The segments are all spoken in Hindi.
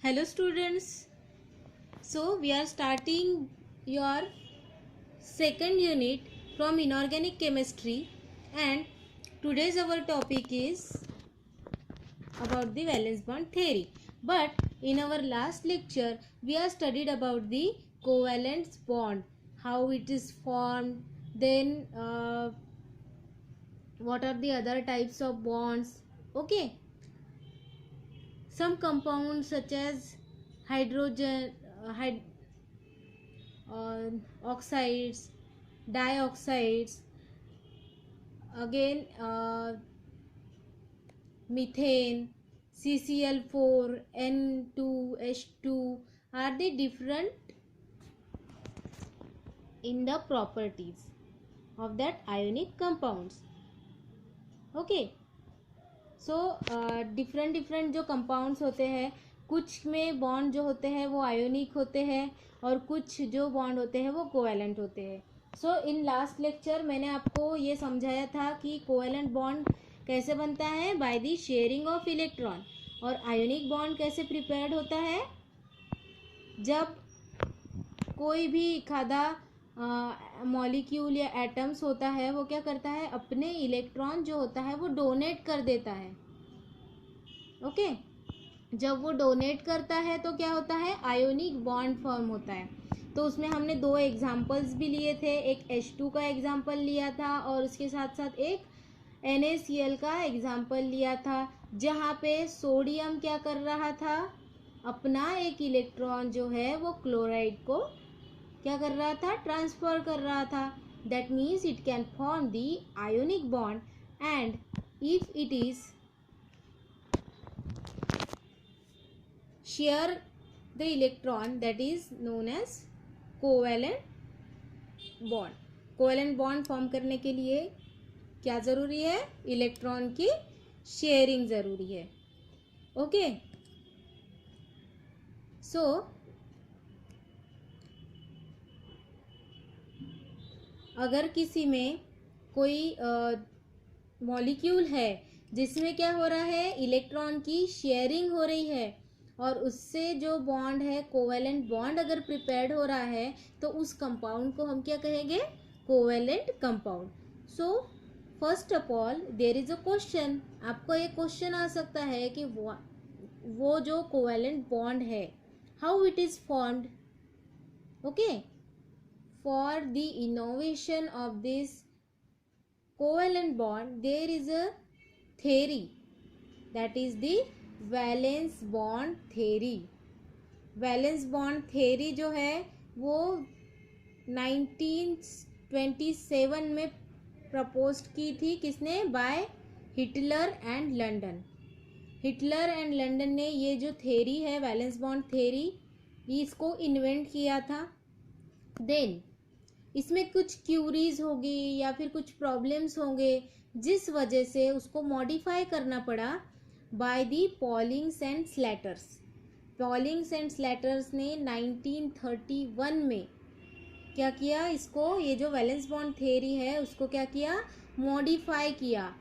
Hello students. So we are starting your second unit from inorganic chemistry, and today's our topic is about the valence bond theory. But in our last lecture we have studied about the covalent bond, how it is formed, then what are the other types of bonds. Okay, some compounds such as hydrogen oxides, dioxides, again methane, CCl4, N2H2 are the different in the properties of that ionic compounds. Okay, so different जो कंपाउंड्स होते हैं, कुछ में बॉन्ड जो होते हैं वो आयोनिक होते हैं और कुछ जो बॉन्ड होते हैं वो कोवैलेंट होते हैं. सो इन लास्ट लेक्चर मैंने आपको ये समझाया था कि कोवैलेंट बॉन्ड कैसे बनता है, by the sharing of electron. और आयोनिक बॉन्ड कैसे प्रिपेयर्ड होता है, जब कोई भी खादा मॉलिक्यूल या एटम्स होता है वो क्या करता है, अपने इलेक्ट्रॉन जो होता है वो डोनेट कर देता है. ओके, जब वो डोनेट करता है तो क्या होता है, आयोनिक बॉन्ड फॉर्म होता है. तो उसमें हमने दो एग्जांपल्स भी लिए थे, एक H2 का एग्जांपल लिया था और उसके साथ साथ एक NaCl का एग्जांपल लिया था, जहाँ पे सोडियम क्या कर रहा था, अपना एक इलेक्ट्रॉन जो है वो क्लोराइड को क्या कर रहा था, ट्रांसफर कर रहा था. That means it can form the ionic bond, and if it is share the electron, that is known as covalent bond. covalent bond form करने के लिए क्या ज़रूरी है, इलेक्ट्रॉन की शेयरिंग ज़रूरी है. ओके, सो अगर किसी में कोई मॉलिक्यूल है जिसमें क्या हो रहा है, इलेक्ट्रॉन की शेयरिंग हो रही है, और उससे जो बॉन्ड है कोवैलेंट बॉन्ड अगर प्रिपेयर्ड हो रहा है, तो उस कंपाउंड को हम क्या कहेंगे, covalent compound. So first of all there is a question, आपको एक क्वेश्चन आ सकता है कि वो जो कोवैलेंट बॉन्ड है, how it is formed. Okay, for the innovation of this covalent bond there is a theory, that is the valence bond theory. valence bond theory जो है वो 1927 में प्रपोज्ड की थी, किसने, by Heitler and London. Heitler and London ने ये जो थेरी है वैलेंस बॉन्ड थेरी, इसको इन्वेंट किया था. देन इसमें कुछ क्यूरीज होगी या फिर कुछ प्रॉब्लम्स होंगे, जिस वजह से उसको मॉडिफाई करना पड़ा by the Paulings and Slaters. Paulings and Slaters ने 1931 में क्या किया, इसको, ये जो वैलेंस बॉन्ड थ्योरी है उसको क्या किया, मॉडिफाई किया.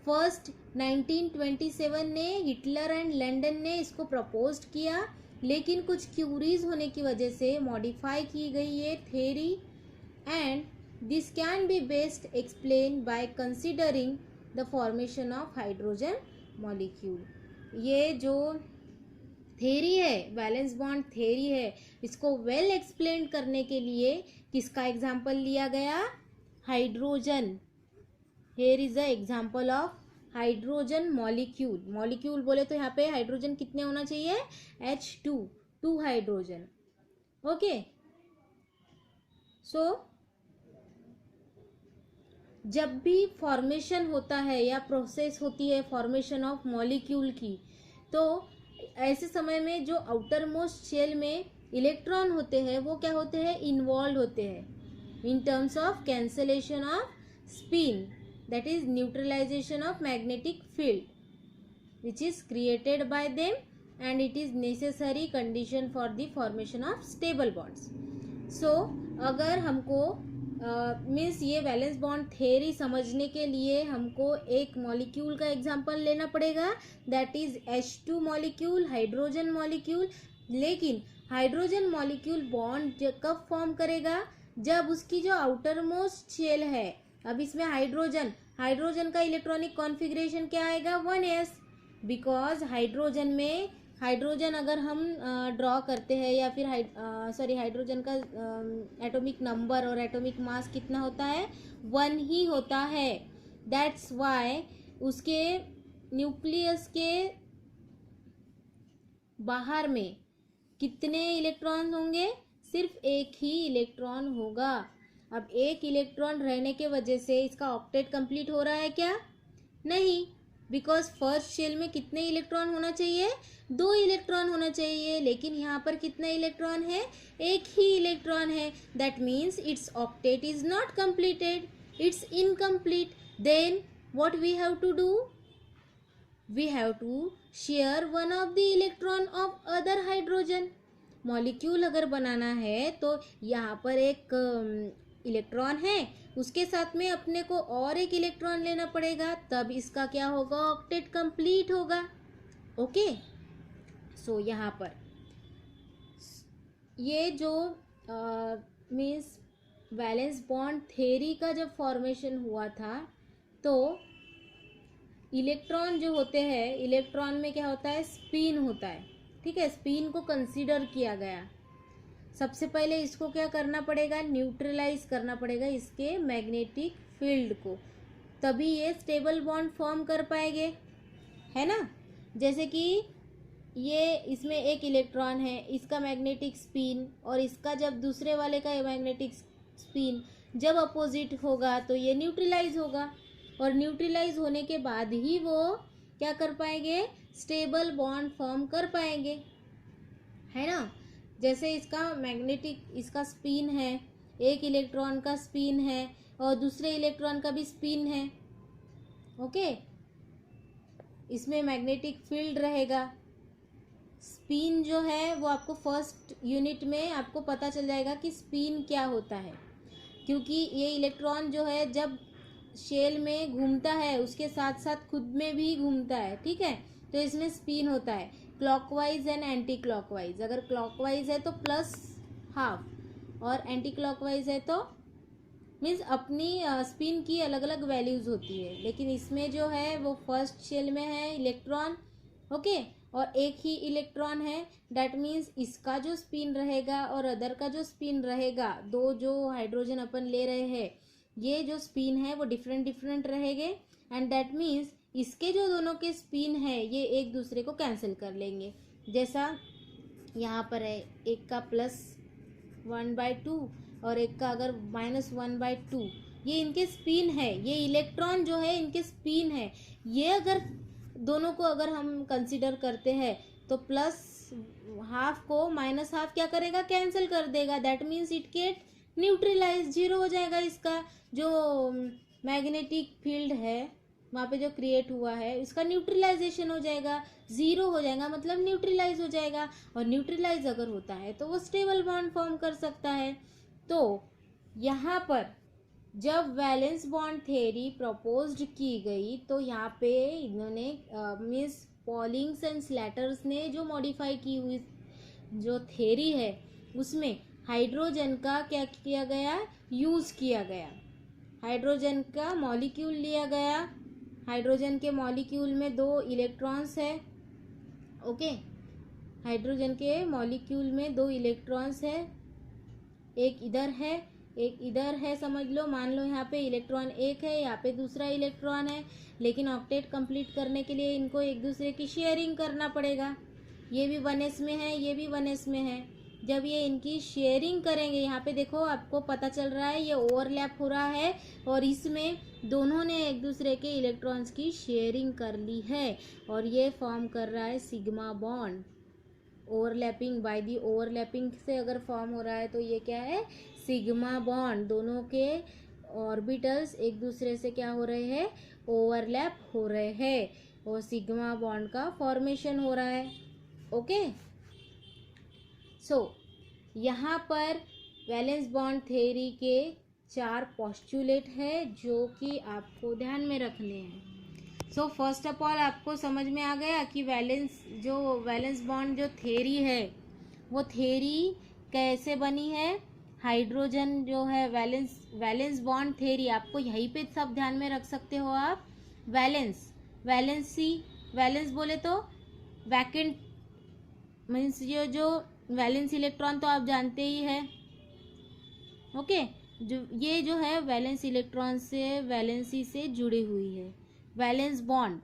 फर्स्ट 1927 ने हिटलर एंड लंडन ने इसको प्रपोज्ड किया, लेकिन कुछ क्यूरीज होने की वजह से मॉडिफाई की गई ये theory. And this can be best explained by considering the formation of hydrogen molecule. ये जो थेरी है, वैलेंस बॉन्ड थेरी है, इसको वेल एक्सप्लेन करने के लिए किसका एग्जाम्पल लिया गया, hydrogen. Here is a example of hydrogen molecule. Molecule बोले तो यहाँ पे हाइड्रोजन कितने होना चाहिए, H2, 2 हाइड्रोजन. ओके, सो जब भी फॉर्मेशन होता है या प्रोसेस होती है फॉर्मेशन ऑफ मॉलिक्यूल की, तो ऐसे समय में जो आउटर मोस्ट शेल में इलेक्ट्रॉन होते हैं वो क्या होते हैं, इन्वॉल्व होते हैं in terms of cancellation of spin, that is neutralization of magnetic field which is created by them, and it is necessary condition for the formation of stable bonds. So अगर हमको मीन्स ये वैलेंस बॉन्ड थ्योरी समझने के लिए हमको एक मॉलिक्यूल का एग्जांपल लेना पड़ेगा, that is H2 molecule, hydrogen molecule. लेकिन हाइड्रोजन मॉलिक्यूल बॉन्ड कब फॉर्म करेगा, जब उसकी जो आउटर मोस्ट शेल है, अब इसमें हाइड्रोजन का इलेक्ट्रॉनिक कॉन्फ़िगरेशन क्या आएगा, 1s। बिकॉज हाइड्रोजन अगर हम ड्रॉ करते हैं या फिर हाइड्रोजन का एटॉमिक नंबर और एटॉमिक मास कितना होता है, 1 ही होता है। दैट्स वाई उसके न्यूक्लियस के बाहर में कितने इलेक्ट्रॉन होंगे, सिर्फ एक ही इलेक्ट्रॉन होगा। अब एक इलेक्ट्रॉन रहने के वजह से इसका ऑक्टेट कंप्लीट हो रहा है क्या, नहीं, बिकॉज फर्स्ट शेल में कितने इलेक्ट्रॉन होना चाहिए, 2 इलेक्ट्रॉन होना चाहिए, लेकिन यहाँ पर कितने इलेक्ट्रॉन है, एक ही इलेक्ट्रॉन है। That means its octet is not completed, it's incomplete. Then what we have to do, we have to share one of the electron of other hydrogen. Molecule अगर बनाना है तो यहाँ पर एक इलेक्ट्रॉन है, उसके साथ में अपने को और एक इलेक्ट्रॉन लेना पड़ेगा, तब इसका क्या होगा, ऑक्टेट कंप्लीट होगा। ओके, सो यहाँ पर ये जो मीन्स वैलेंस बॉन्ड थ्योरी का जब फॉर्मेशन हुआ था, तो इलेक्ट्रॉन जो होते हैं, इलेक्ट्रॉन में क्या होता है, स्पिन होता है, ठीक है, स्पिन को कंसीडर किया गया। सबसे पहले इसको क्या करना पड़ेगा, न्यूट्रलाइज करना पड़ेगा इसके मैग्नेटिक फील्ड को, तभी ये स्टेबल बॉन्ड फॉर्म कर पाएंगे, है ना। जैसे कि ये इसमें एक इलेक्ट्रॉन है, इसका मैग्नेटिक स्पिन और इसका जब दूसरे वाले का मैग्नेटिक स्पिन जब अपोजिट होगा तो ये न्यूट्रलाइज होगा, और न्यूट्रलाइज होने के बाद ही वो क्या कर पाएंगे, स्टेबल बॉन्ड फॉर्म कर पाएंगे, है ना। जैसे इसका स्पिन है, एक इलेक्ट्रॉन का स्पिन है और दूसरे इलेक्ट्रॉन का भी स्पिन है, ओके। इसमें मैग्नेटिक फील्ड रहेगा। स्पिन जो है वो आपको फर्स्ट यूनिट में आपको पता चल जाएगा कि स्पिन क्या होता है, क्योंकि ये इलेक्ट्रॉन जो है जब शेल में घूमता है उसके साथ साथ खुद में भी घूमता है, ठीक है, तो इसमें स्पिन होता है क्लॉकवाइज एंड एंटी क्लॉकवाइज। अगर क्लॉकवाइज है तो +½ और एंटी क्लॉकवाइज है तो मीन्स अपनी स्पिन की अलग अलग वैल्यूज होती है, लेकिन इसमें जो है वो फर्स्ट शेल में है इलेक्ट्रॉन, ओके, और एक ही इलेक्ट्रॉन है। डैट मीन्स इसका जो स्पिन रहेगा और अदर का जो स्पिन रहेगा, दो जो हाइड्रोजन अपन ले रहे हैं, ये जो स्पिन है वो डिफरेंट रहेंगे, एंड दैट मीन्स इसके जो दोनों के स्पिन है ये एक दूसरे को कैंसिल कर लेंगे। जैसा यहाँ पर है, एक का +1/2 और एक का अगर -1/2, ये इनके स्पिन है, ये इलेक्ट्रॉन जो है इनके स्पिन है। ये अगर दोनों को अगर हम कंसिडर करते हैं तो +½ को -½ क्या करेगा, कैंसिल कर देगा। That means it get neutralise, 0 हो जाएगा। इसका जो मैग्नेटिक फील्ड है वहाँ पे जो क्रिएट हुआ है इसका न्यूट्रलाइजेशन हो जाएगा, 0 हो जाएगा, मतलब न्यूट्रलाइज हो जाएगा। और न्यूट्रलाइज अगर होता है तो वो स्टेबल बॉन्ड फॉर्म कर सकता है। तो यहाँ पर जब वैलेंस बॉन्ड थ्योरी प्रपोज्ड की गई तो यहाँ पे इन्होंने मिस पॉलिंग्स एंड स्लैटर्स ने जो मॉडिफाई की हुई जो थ्योरी है उसमें हाइड्रोजन का क्या किया गया, यूज़ किया गया। हाइड्रोजन का मॉलिक्यूल लिया गया, हाइड्रोजन के मॉलिक्यूल में 2 इलेक्ट्रॉन्स है, ओके, हाइड्रोजन के मॉलिक्यूल में 2 इलेक्ट्रॉन्स है, एक इधर है एक इधर है, समझ लो, मान लो यहाँ पे इलेक्ट्रॉन एक है, यहाँ पे दूसरा इलेक्ट्रॉन है, लेकिन ऑक्टेट कंप्लीट करने के लिए इनको एक दूसरे की शेयरिंग करना पड़ेगा। ये भी 1s में है, ये भी 1s में है। जब ये इनकी शेयरिंग करेंगे, यहाँ पे देखो आपको पता चल रहा है ये ओवरलैप हो रहा है, और इसमें दोनों ने एक दूसरे के इलेक्ट्रॉन्स की शेयरिंग कर ली है, और ये फॉर्म कर रहा है sigma bond. Overlapping, by the overlapping से अगर फॉर्म हो रहा है तो ये क्या है, सिग्मा बॉन्ड। दोनों के ऑर्बिटल्स एक दूसरे से क्या हो रहे हैं, ओवरलैप हो रहे हैं, और सिग्मा बॉन्ड का फॉर्मेशन हो रहा है, ओके। सो यहाँ पर वैलेंस बॉन्ड थ्योरी के 4 पोस्टुलेट है जो कि आपको ध्यान में रखने हैं। सो फर्स्ट ऑफ ऑल आपको समझ में आ गया कि वैलेंस बॉन्ड जो थ्योरी है वो थ्योरी कैसे बनी है। हाइड्रोजन जो है वैलेंस बॉन्ड थ्योरी, आपको यहीं पे सब ध्यान में रख सकते हो आप। वैलेंस बोले तो वैकेंट मीन्स जो वैलेंस इलेक्ट्रॉन तो आप जानते ही है। ओके, ये जो है वैलेंस इलेक्ट्रॉन से वैलेंसी से जुड़ी हुई है। वैलेंस बॉन्ड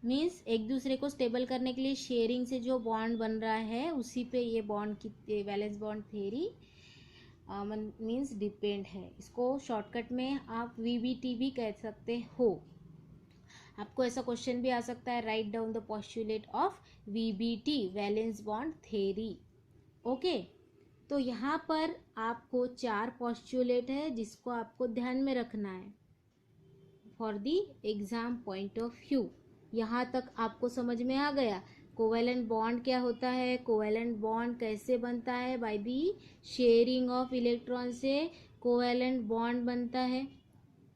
मीन्स एक दूसरे को स्टेबल करने के लिए शेयरिंग से जो बॉन्ड बन रहा है उसी पे ये बॉन्ड की valence bond theory means depend है। इसको शॉर्टकट में आप VBT भी कह सकते हो। आपको ऐसा क्वेश्चन भी आ सकता है, write down the postulate of VBT valence bond theory. Okay, तो यहाँ पर आपको 4 पोस्टुलेट है जिसको आपको ध्यान में रखना है for the exam point of view. यहाँ तक आपको समझ में आ गया कोवैलेंट बॉन्ड क्या होता है, कोवैलेंट बॉन्ड कैसे बनता है। By the sharing of electron से कोवैलेंट बॉन्ड बनता है।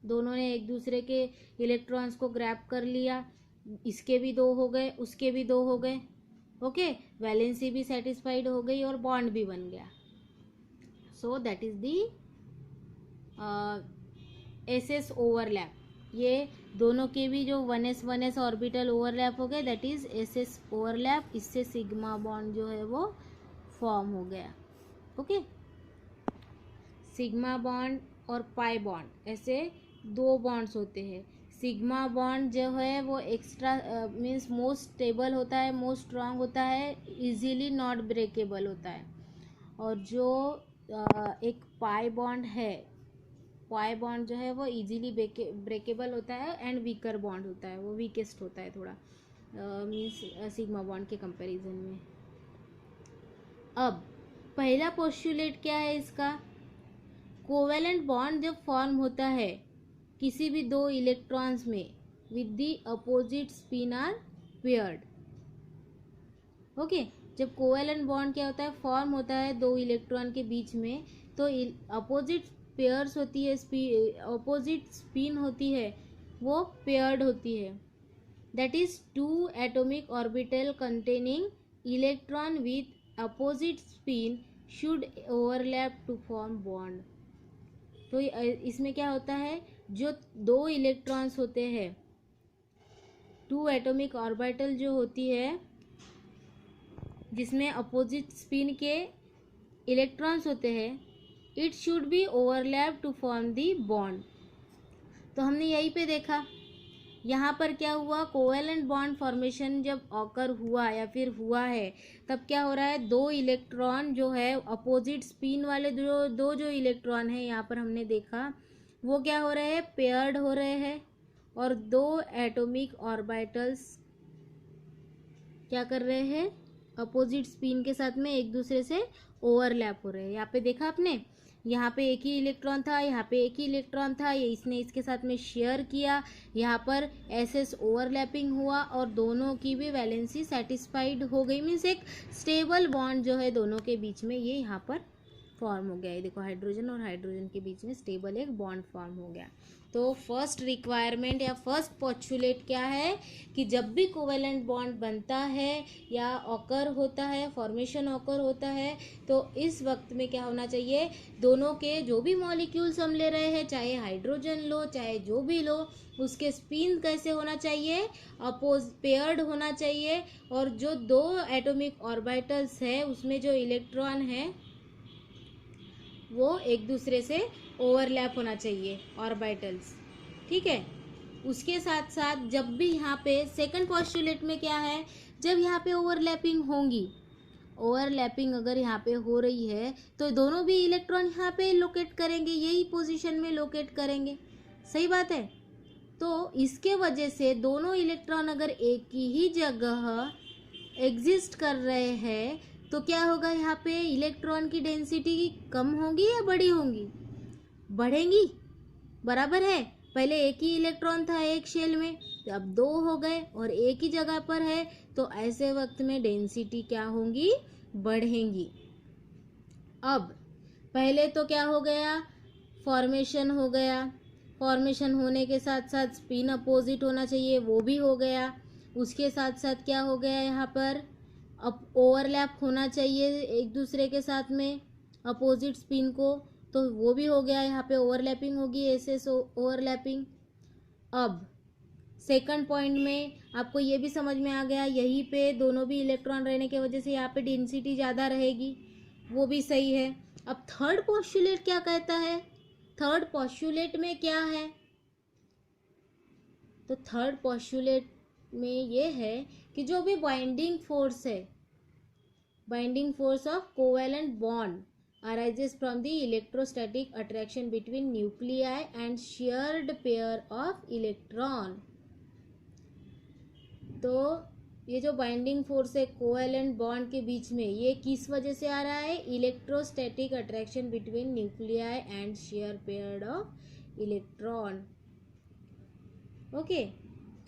दोनों ने एक दूसरे के इलेक्ट्रॉन्स को ग्रैब कर लिया, इसके भी 2 हो गए, उसके भी 2 हो गए। ओके, वैलेंसी भी सेटिस्फाइड हो गई और बॉन्ड भी बन गया। So that is the SS overlap. ये दोनों के भी जो 1s ऑर्बिटल ओवरलैप हो गए, दैट इज SS ओवरलैप। इससे सिग्मा बॉन्ड जो है वो फॉर्म हो गया। ओके, सिग्मा बॉन्ड और पाई बॉन्ड ऐसे 2 बॉन्ड्स होते हैं। सिग्मा बॉन्ड जो है वो एक्स्ट्रा मीन्स मोस्ट स्टेबल होता है, मोस्ट स्ट्रांग होता है, इजीली नॉट ब्रेकेबल होता है। और जो एक पाई बॉन्ड है, पाई बॉन्ड जो है वो इजीली ब्रेकेबल होता है एंड वीकर बॉन्ड होता है, वो वीकेस्ट होता है थोड़ा मीन्स सिग्मा बॉन्ड के कंपैरिजन में। अब पहला पोस्टुलेट क्या है इसका, कोवैलेंट बॉन्ड जब फॉर्म होता है किसी भी 2 इलेक्ट्रॉन्स में with the opposite spin are paired. Okay, जब कोवैलेंट बॉन्ड क्या होता है, फॉर्म होता है 2 इलेक्ट्रॉन के बीच में, तो अपोजिट पेयर्स होती है, अपोजिट स्पिन होती है, वो पेयर्ड होती है। That is 2 atomic orbital containing electron with opposite spin should overlap to form bond. तो इसमें क्या होता है, जो 2 इलेक्ट्रॉन्स होते हैं, 2 एटॉमिक ऑर्बिटल जो होती है जिसमें अपोजिट स्पिन के इलेक्ट्रॉन्स होते हैं, it should be overlap to form the bond. तो हमने यहीं पे देखा, यहाँ पर क्या हुआ, कोवैलेंट बॉन्ड फॉर्मेशन जब ऑकर हुआ या फिर हुआ है, तब क्या हो रहा है, 2 इलेक्ट्रॉन जो है अपोजिट स्पिन वाले जो इलेक्ट्रॉन है यहाँ पर हमने देखा, वो क्या हो रहे हैं, पेयर्ड हो रहे हैं। और 2 एटॉमिक ऑर्बिटल्स क्या कर रहे हैं, अपोजिट स्पिन के साथ में एक दूसरे से ओवरलैप हो रहे हैं। यहाँ पे देखा आपने, यहाँ पे एक ही इलेक्ट्रॉन था, यहाँ पे एक ही इलेक्ट्रॉन था, ये इसने इसके साथ में शेयर किया, यहाँ पर SS ओवरलैपिंग हुआ और दोनों की भी वैलेंसी सेटिस्फाइड हो गई। मीन्स एक स्टेबल बॉन्ड जो है दोनों के बीच में ये यहाँ पर फॉर्म हो गया है। देखो, हाइड्रोजन और हाइड्रोजन के बीच में स्टेबल एक बॉन्ड फॉर्म हो गया। तो फर्स्ट रिक्वायरमेंट या फर्स्ट पोस्टुलेट क्या है कि जब भी कोवैलेंट बॉन्ड बनता है या ऑकर होता है, फॉर्मेशन ऑकर होता है, तो इस वक्त में क्या होना चाहिए, दोनों के जो भी मॉलिक्यूल्स हम ले रहे हैं, चाहे हाइड्रोजन लो चाहे जो भी लो, उसके स्पिन कैसे होना चाहिए, पेयर्ड होना चाहिए। और जो 2 एटॉमिक ऑर्बिटल्स है उसमें जो इलेक्ट्रॉन है वो एक दूसरे से ओवरलैप होना चाहिए ऑर्बिटल्स। ठीक है, उसके साथ साथ जब भी यहाँ पे सेकंड पोस्टुलेट में क्या है, जब यहाँ पे ओवरलैपिंग होंगी, ओवरलैपिंग अगर यहाँ पे हो रही है तो दोनों भी इलेक्ट्रॉन यहाँ पे लोकेट करेंगे, यही पोजीशन में लोकेट करेंगे। सही बात है। तो इसके वजह से दोनों इलेक्ट्रॉन अगर एक ही जगह एग्जिस्ट कर रहे हैं तो क्या होगा, यहाँ पे इलेक्ट्रॉन की डेंसिटी कम होगी या बड़ी होंगी, बढ़ेंगी। बराबर है, पहले एक ही इलेक्ट्रॉन था एक शेल में, अब 2 हो गए और एक ही जगह पर है, तो ऐसे वक्त में डेंसिटी क्या होंगी, बढ़ेंगी। अब पहले तो क्या हो गया, फॉर्मेशन हो गया, फॉर्मेशन होने के साथ साथ स्पिन अपोजिट होना चाहिए, वो भी हो गया। उसके साथ साथ क्या हो गया यहाँ पर, अब ओवरलैप होना चाहिए एक दूसरे के साथ में अपोजिट स्पिन को, तो वो भी हो गया। यहाँ पे ओवरलैपिंग होगी, एसएस ओवरलैपिंग। अब सेकंड पॉइंट में आपको ये भी समझ में आ गया, यहीं पे दोनों भी इलेक्ट्रॉन रहने की वजह से यहाँ पे डेंसिटी ज़्यादा रहेगी, वो भी सही है। अब थर्ड पोस्टुलेट क्या कहता है, थर्ड पोस्टुलेट में क्या है, तो थर्ड पोस्टुलेट में ये है कि जो भी बाइंडिंग फोर्स है, binding force of covalent bond arises from the electrostatic attraction between nuclei and shared pair of electron। तो ये जो बाइंडिंग फोर्स है कोवेलेंट बॉन्ड के बीच में, ये किस वजह से आ रहा है, electrostatic attraction between nuclei and share pair of electron. Okay,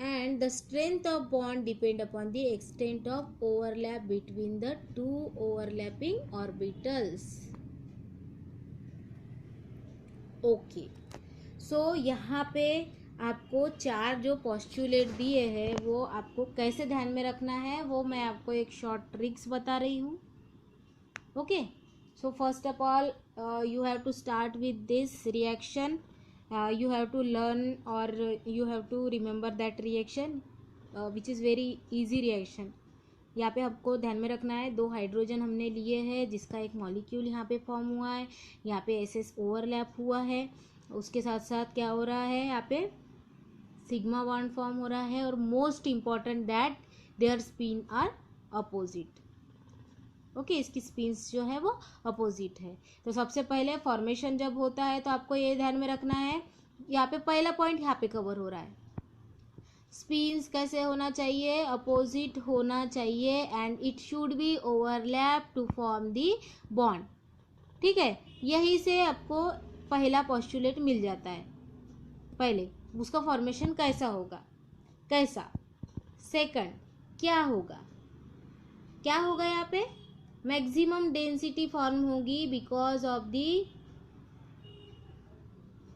and the strength of bond depend upon the extent of overlap between the two overlapping orbitals। Okay, so यहाँ पे आपको चार जो पोस्टुलेट दिए हैं वो आपको कैसे ध्यान में रखना है, वो मैं आपको एक शॉर्ट ट्रिक्स बता रही हूँ। Okay, so first of all you have to start with this reaction, you have to learn or you have to remember that reaction which is very easy reaction। यहाँ पे आपको ध्यान में रखना है, दो हाइड्रोजन हमने लिए हैं जिसका एक मॉलिक्यूल यहाँ पे फॉर्म हुआ है, यहाँ पे एसएस ओवरलैप हुआ है, उसके साथ साथ क्या हो रहा है, यहाँ पे सिग्मा बॉन्ड फॉर्म हो रहा है, और most important that their spin are opposite. Okay, इसकी स्पिन्स जो है वो अपोजिट है। तो सबसे पहले फॉर्मेशन जब होता है तो आपको ये ध्यान में रखना है, यहाँ पे पहला पॉइंट यहाँ पे कवर हो रहा है, स्पिन्स कैसे होना चाहिए, अपोजिट होना चाहिए, and it should be overlap to form the bond. ठीक है, यही से आपको पहला पोस्टुलेट मिल जाता है। पहले उसका फॉर्मेशन कैसा होगा, कैसा, सेकंड क्या होगा, क्या होगा, यहाँ पे मैक्सिमम डेंसिटी फॉर्म होगी because of the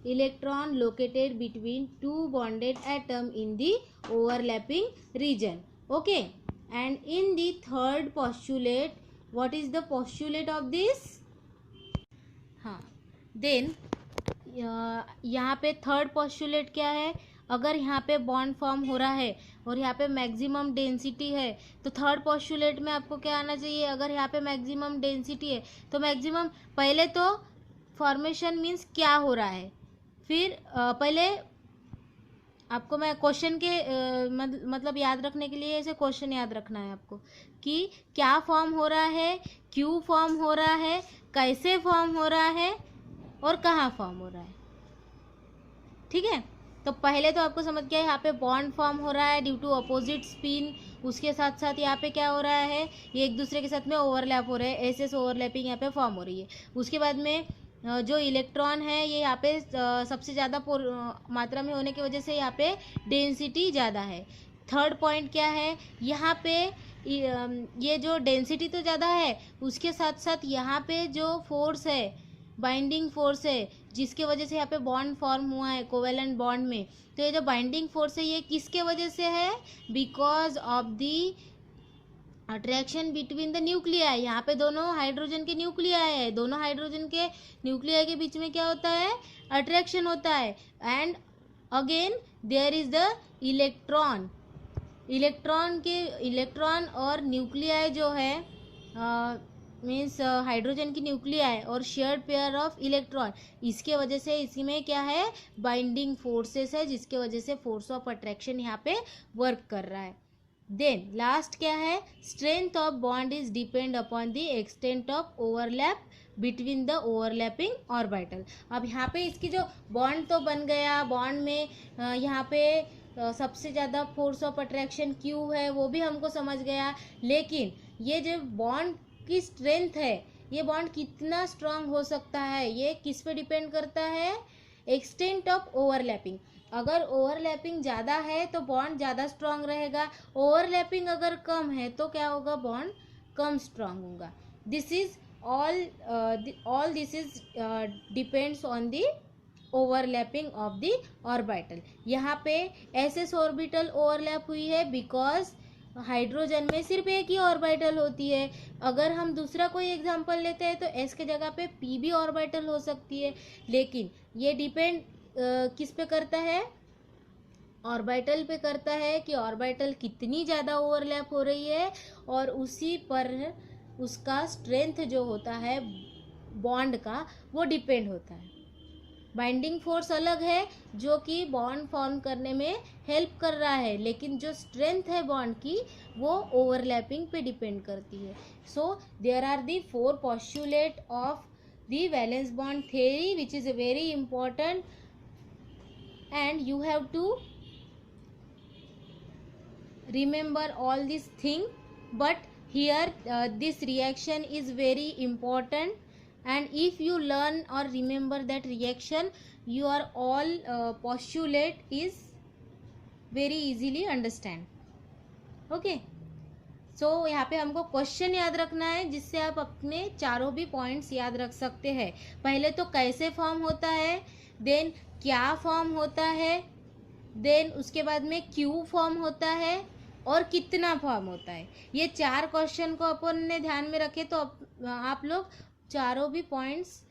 electron located between two bonded atom in the overlapping region। okay, and in the third postulate, what is the postulate of this, हाँ, then यहाँ पे थर्ड पोस्टुलेट क्या है, अगर यहाँ पे बॉन्ड फॉर्म हो रहा है और यहाँ पे मैक्सिमम डेंसिटी है, तो थर्ड पोस्टुलेट में आपको क्या आना चाहिए, अगर यहाँ पे मैक्सिमम डेंसिटी है तो मैक्सिमम, पहले तो फॉर्मेशन मीन्स क्या हो रहा है, फिर पहले आपको मैं क्वेश्चन के मतलब याद रखने के लिए ऐसे क्वेश्चन याद रखना है आपको कि क्या फॉर्म हो रहा है, क्यों फॉर्म हो रहा है, कैसे फॉर्म हो रहा है, और कहाँ फॉर्म हो रहा है। ठीक है, तो पहले तो आपको समझ गया यहाँ पे बॉन्ड फॉर्म हो रहा है ड्यू टू अपोजिट स्पिन, उसके साथ साथ यहाँ पे क्या हो रहा है, ये एक दूसरे के साथ में ओवरलैप हो रहे हैं, एसएस ओवरलैपिंग यहाँ पे फॉर्म हो रही है। उसके बाद में जो इलेक्ट्रॉन है ये यहाँ पे सबसे ज़्यादा मात्रा में होने की वजह से यहाँ पे डेंसिटी ज़्यादा है। थर्ड पॉइंट क्या है, यहाँ पे ये जो डेंसिटी तो ज़्यादा है, उसके साथ साथ यहाँ पे जो फोर्स है, बाइंडिंग फोर्स है, जिसके वजह से यहाँ पे बॉन्ड फॉर्म हुआ है कोवेलेंट बॉन्ड में, तो ये जो बाइंडिंग फोर्स है ये किसके वजह से है, because of the attraction between the nuclei. यहाँ पे दोनों हाइड्रोजन के न्यूक्लियाई है, दोनों हाइड्रोजन के न्यूक्लियाई के बीच में क्या होता है, अट्रैक्शन होता है, and again there is the electron, electron और न्यूक्लियाई जो है मीन्स हाइड्रोजन की न्यूक्लियाई और शेयर्ड पेयर ऑफ इलेक्ट्रॉन, इसके वजह से इसमें क्या है, बाइंडिंग फोर्सेस है, जिसके वजह से फोर्स ऑफ अट्रैक्शन यहाँ पे वर्क कर रहा है। देन लास्ट क्या है, strength of bond is depend upon the extent of overlap between the overlapping orbital. अब यहाँ पे इसकी जो बॉन्ड तो बन गया, बॉन्ड में यहाँ पे सबसे ज़्यादा फोर्स ऑफ अट्रैक्शन क्यों है वो भी हमको समझ गया, लेकिन ये जो बॉन्ड की स्ट्रेंथ है, ये बॉन्ड कितना स्ट्रांग हो सकता है, ये किस पे डिपेंड करता है, एक्सटेंट ऑफ ओवरलैपिंग। अगर ओवरलैपिंग ज़्यादा है तो बॉन्ड ज़्यादा स्ट्रांग रहेगा, ओवरलैपिंग अगर कम है तो क्या होगा, बॉन्ड कम स्ट्रांग होगा। This is all this is depends on the overlapping of the orbital. यहाँ पे एसएस ऑर्बिटल ओवरलैप हुई है बिकॉज हाइड्रोजन में सिर्फ एक ही ऑर्बिटल होती है। अगर हम दूसरा कोई एग्जांपल लेते हैं तो एस के जगह पे पी भी ऑर्बिटल हो सकती है, लेकिन ये डिपेंड किस पे करता है, ऑर्बिटल पे करता है कि ऑर्बिटल कितनी ज़्यादा ओवरलैप हो रही है, और उसी पर उसका स्ट्रेंथ जो होता है बॉन्ड का वो डिपेंड होता है। बाइंडिंग फोर्स अलग है जो कि बॉन्ड फॉर्म करने में हेल्प कर रहा है, लेकिन जो स्ट्रेंथ है बॉन्ड की वो ओवरलैपिंग पे डिपेंड करती है। So there are the 4 postulate of the valence bond theory which is very important, and you have to remember all this thing, but here this reaction is very important, and if you learn or remember that reaction, your all postulate is very easily understand. okay, सो यहाँ पे हमको क्वेश्चन याद रखना है जिससे आप अपने चारों भी पॉइंट्स याद रख सकते हैं। पहले तो कैसे फॉर्म होता है, देन क्या फॉर्म होता है, देन उसके बाद में क्यों फॉर्म होता है और कितना फॉर्म होता है। ये 4 क्वेश्चन को अपन ने ध्यान में रखे तो आप लोग चारों भी पॉइंट्स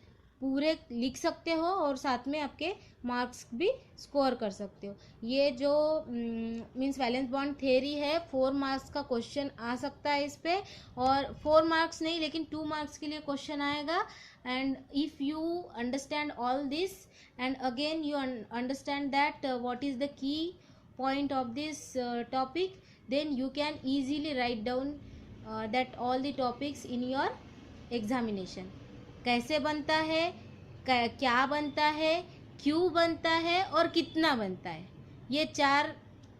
पूरे लिख सकते हो और साथ में आपके मार्क्स भी स्कोर कर सकते हो। ये जो मीन्स वैलेंस बॉन्ड थ्योरी है 4 मार्क्स का क्वेश्चन आ सकता है इस पे, और 4 मार्क्स नहीं लेकिन 2 मार्क्स के लिए क्वेश्चन आएगा। And if you understand all this and again you understand that what is the key point of this topic, then you can easily write down that all the topics in your examination। कैसे बनता है, क्या बनता है, क्यों बनता है और कितना बनता है, ये 4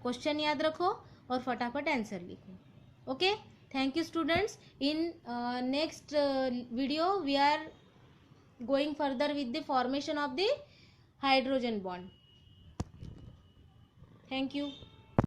क्वेश्चन याद रखो और फटाफट आंसर लिखो। Okay, thank you students. In next video we are going further with the formation of the hydrogen bond. Thank you.